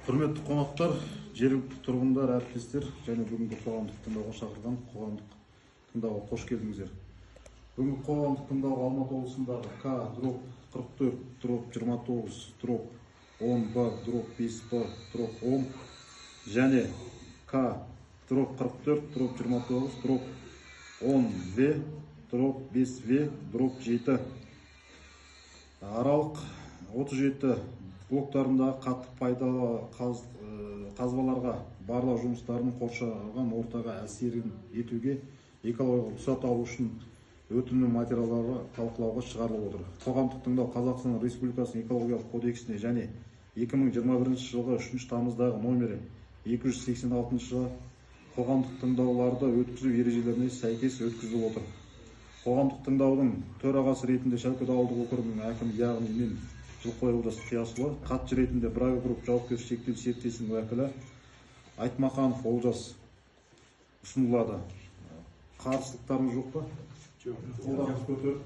Құрметті қонақтар, жергілікті тұрғындар, әріптестер және бүгінгі қоғамдық тыңдауға шақырған қоғамдық тыңдауға қош келдіңіздер. Бүгінгі қоғамдық тыңдауға Алматы облысындағы К-44-29-10Б-5Б-10 және К-49-29-10В-5В-7 аралық 37 блоктарындағы қатты пайдалы қазбаларға барлау жұмыстарының қоршаған ортаға әсерін етуге экологиялық рұқсат алу үшін өтінім материалдары талқылауға шығарылып отыр. Қоғамдық тыңдау Қазақстан Республикасының экологиялық кодексіне және 2021 жылғы 3 тамыздағы номері 286 қоғамдық тыңдауларды өткізу ережелеріне сәйкес өткізіліп отыр. Қоғамдық тыңдаудың төрағасы ретінде Шәукет ауылдық округінің әкімі, яғни мен Жылқой Олжас Қиясұлы, хатшы ретінде Брага Групп жауапкершілігі шектеулі серіктестігінің уәкілі Айтмаханов Олжас ұсынылады. Қарсылықтарыңыз жоқ па? Қолдарыңыз көтеріп,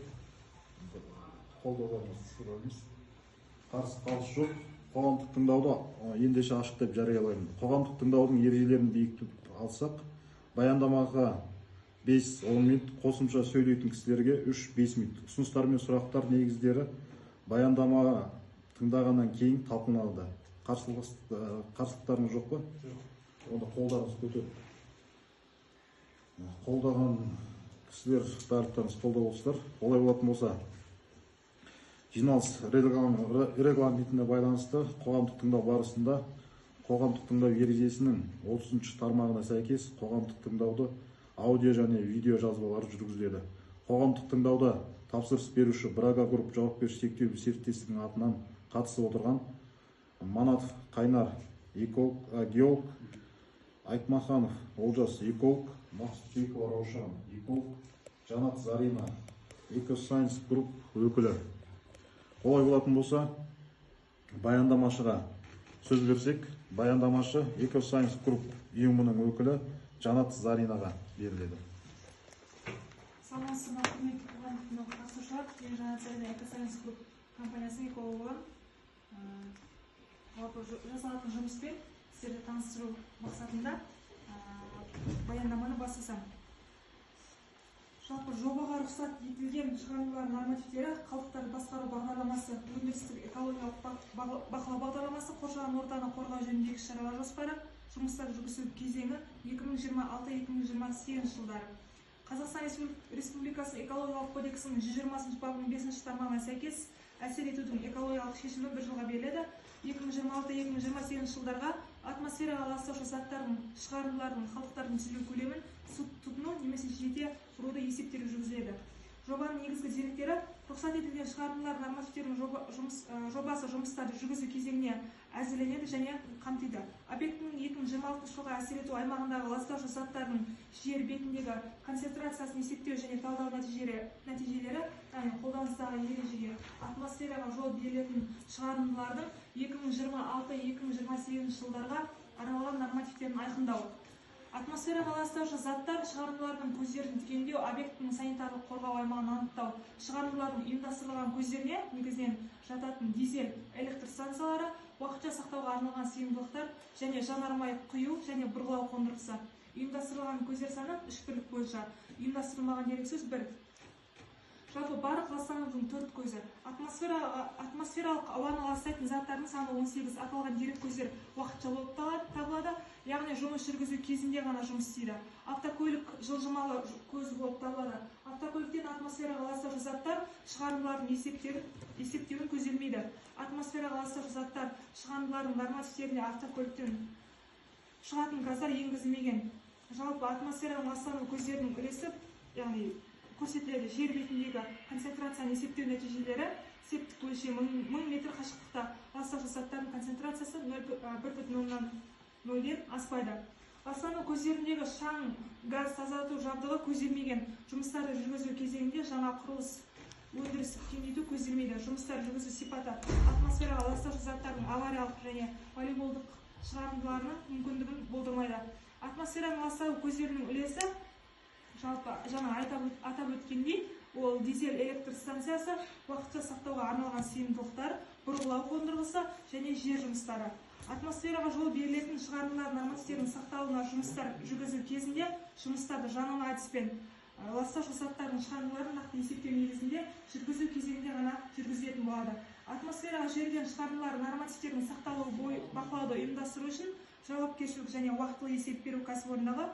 қолдауларыңызды сұраймыз. Қарсы жоқ. Қоғамдық тыңдауды ендеше ашық деп жариялаймын. Қоғамдық тыңдаудың ережелерін бекітіп алсақ, баяндамаға 5-10 минут, қосымша сөйлейтін кісілерге 3-5 минут. Ұсыныстар мен сұрақтар негіздері баяндама тыңдағаннан кейін талқыланады. Қарсылықтарыңыз жоқ па? Онда қолдарыңыз көтеріп. Қолдаған кісілер барлықтарыңыз қолдап отырсыздар. Олай болатын болса, жиналыс регламентіне байланысты қоғамдық тыңдау барысында қоғамдық тыңдау ережесінің 30 тармағына сәйкес қоғамдық тыңдауды аудио және видео жазбалары жүргізіледі. Қоғамдық тыңдауда тапсырыс беруші Брага Групп жауапкершілігі шектеулі серіктестігінің атынан қатысып отырған Манатов Қайнар геолог, Айтмаханов Олжас эколог, Мақсутбекова Раушан эколог, Жанат Зарина Экосайенс Групп өкілі. Олай болатын болса, баяндамашыға сөз берсек, баяндамашы Экосайенс Групп ұйымының өкілі Жанат Заринаға беріледі. Саламатсыздар ма, құрметті қоғамдық тыңдауға қатысушылар. Мен Жанат Зарина Экосайенс Групп компаниясының экологы. Жасалатын жұмыспен сіздерді таныстыру мақсатында баяндаманы бастасам. Жалпы жобаға рұқсат етілген шығарындылар нормативтері қалдықтарды басқару бағдарламасы, өндірістік экологиялық бақылау бағдарламасы, қоршаған ортаны қорғау жөніндегі шаралар жоспары, жұмыстар жүргізу кезеңі 2026-2028 жылдары. Қазақстан Республикасы экологиялық кодексінің 120 бабының 5 тармағына сәйкес әсер етудің экологиялық шешімі 1 жылға беріледі. 2026-2028 жылдарға атмосфераға ластаушы заттардың, шығарындылардың, қалдықтардың түзілу көлемін, су тұтыну немесе жете бұруды есептері жүргізіледі. Жобаның негізгі деректері рұқсат етілген шығарындылар нормативтерінің жобасы жұмыстарды жүргізу кезеңіне әзірленеді және қамтиды. Объектінің 2026 жылға әсер ету аймағындағы ластаушы заттардың жер бетіндегі концентрациясын есептеу және талдау нәтижелері, қолданыстағы ережеге атмосфераға жол берілетін шығарындылардың 2026-2028 жылдарға арналған нормативтерін айқындау. Атмосфераға ластаушы заттар, шығарындылардың көздерін тікендеу, объектінің санитарлық қорғау аймағын анықтау, шығарындылардың ұйымдастырылған көздеріне негізінен жататын дизель электр станциялары, уақытша сақтауға арналған сыйымдылықтар және жанармай құю және бұрғылау қондырғысы. Ұйымдастырылған көздер саны 3 бірлік бойынша. Ұйымдастырылмаған дерексөз 1. Жалпы барлық ластанудың 4 көзі. Атмосфералық ауаны ластайтын заттардың саны 18. Аталған дерек көздер уақытша болып табылады, яғни жұмыс жүргізу кезінде ғана жұмыс істейді. Автокөлік жылжымалы көзі болып табылады. Автокөліктен атмосфераға ластаушы заттар шығарындылардың есептеуін көзделмейді. Атмосфераға ластаушы заттар шығарындылардың нормативтеріне автокөліктен шығатын газдар енгізілмеген. Жалпы атмосфераның ластану көздерінің үлесі, яғни көрсетіледі. Жер бетіндегі концентрацияны есептеу нәтижелері септік өлшемі 1000 метр қашықтықта ластаушы заттардың концентрациясы 0,0 аспайды. Ластану көздеріндегі шаң, газ тазарту жабдығы көзделмеген. Жұмыстарды жүргізу кезеңінде жаңа құрылыс өндірісті кеңейту көзделмейді. Жұмыстар жүргізу сипаты атмосфераға ластаушы заттардың авариялық және волейболдық шығарындыларының мүмкіндігін болдырмайды. Атмосфераның ластау көздерінің үлесі жалпы жаңа атап өткендей, ол дизель электр станциясы, уақытша сақтауға арналған сыйымдылықтар, бұрғылау қондырғысы және жер жұмыстары. Атмосфераға жол берілетін шығарындылар нормативтерінің сақталуына жұмыстар жүргізу кезінде жұмыстарды жанама әдіспен ластаушы заттардың шығарындыларын нақты есептеу негізінде жүргізу кезеңінде ғана жүргізілетін болады. Атмосфераға жерден шығарындылар нормативтерінің сақталуы бақылауды ұйымдастыру үшін жауапкершілік және уақытылы есеп беру кәсіпорындағы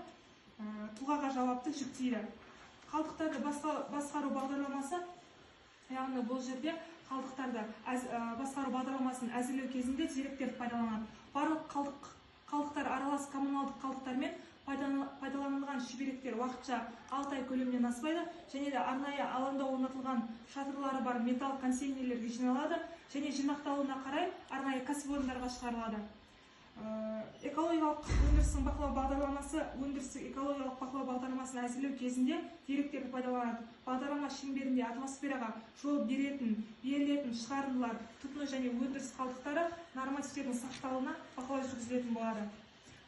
тұлғаға жауапты жүктейді. Қалдықтарды басқару бағдарламасы, яғни бұл жерде қалдықтарды басқару бағдарламасын әзірлеу кезінде деректерді пайдаланады. Барлық қалдықтар аралас коммуналдық қалдықтармен пайдаланылған шүберектер уақытша 6 ай көлемінен аспайды, және де арнайы алаңда орнатылған шатырлары бар металл контейнерлерге жиналады және жинақталуына қарай арнайы кәсіпорындарға шығарылады. Экологиялық өндірістің бақылау бағдарламасы өндірістік экологиялық бақылау бағдарламасын әзірлеу кезінде деректерді пайдаланады. Бағдарлама шеңберінде атмосфераға жол берілетін шығарындылар, тұтыну және өндіріс қалдықтары нормативтердің сақталуына бақылау жүргізілетін болады.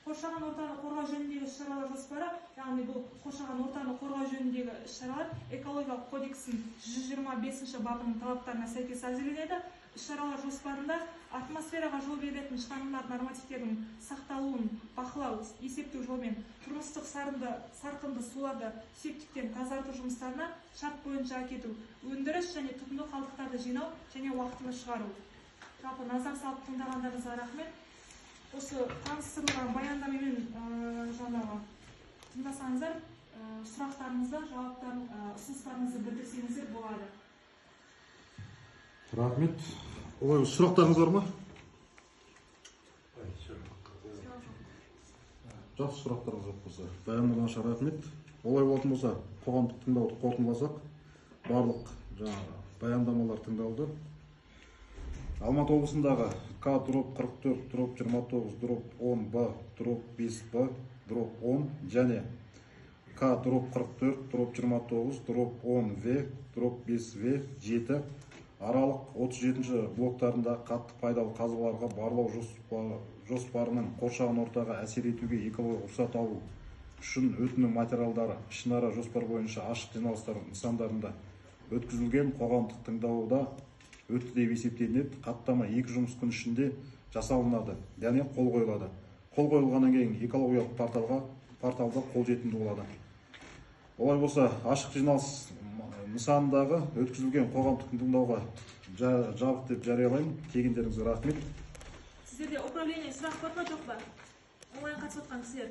Қоршаған ортаны қорғау жөніндегі шаралар жоспары, яғни бұл қоршаған ортаны қорғау жөніндегі шаралар экологиялық кодекстің 125 бабының талаптарына сәйкес әзірленеді. Шаралар жоспарында атмосфераға жол берілетін шығарындылар нормативтердің сақталуын бақылау, есептеу жолмен тұрмыстық сарқынды суларды септиктен тазарту жұмыстарына шарт бойынша әкету, өндіріс және тұтыну қалдықтарды жинау және уақытылы шығару. Жалпы назар салып тыңдағандарыңызға рахмет. Осы таныстырылған баяндамамен тыңдасаңыздар, сұрақтарыңызды, ұсыныстарыңызды білдірсеңіздер болады. Рахмет. Олай сұрақтарыңыз бар ма? Жақсы, сұрақтарыңыз жоқ болса. Баяндамаға рахмет. Олай болатын болса, қоғамдық тыңдауды қорытындыласақ, барлық баяндамалар тыңдалды. Алматы облысындағы К-44-29-10-Б-5Б-5Б-10 және К-44-29-10В-5В-7 аралық 37 блоктарында қатты пайдалы қазбаларға барлау жоспарының қоршаған ортаға әсер етуге экологиялық рұқсат алу үшін өтінім материалдары ішінара жоспар бойынша ашық жиналыстар нысандарында өткізілген қоғамдық тыңдауда өтті деп есептелінеді. Хаттама 2 жұмыс күн ішінде жасалынады, және қол қойылады. Қол қойылғаннан кейін экологиялық порталда қолжетімді болады. Олай болса, ашық жиналыс нысанындағы өткізілген қоғамдық тыңдауға жабық деп жариялаймын. Келгендеріңізге рахмет. Сіздерде управление сұрақ бар ма, жоқ па? Онлайн қатысып отқан кісілер.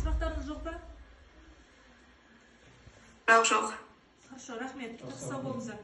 Сұрақтарыңыз жоқ па? Жоқ. Хорошо, рахмет. Сау болыңыздар.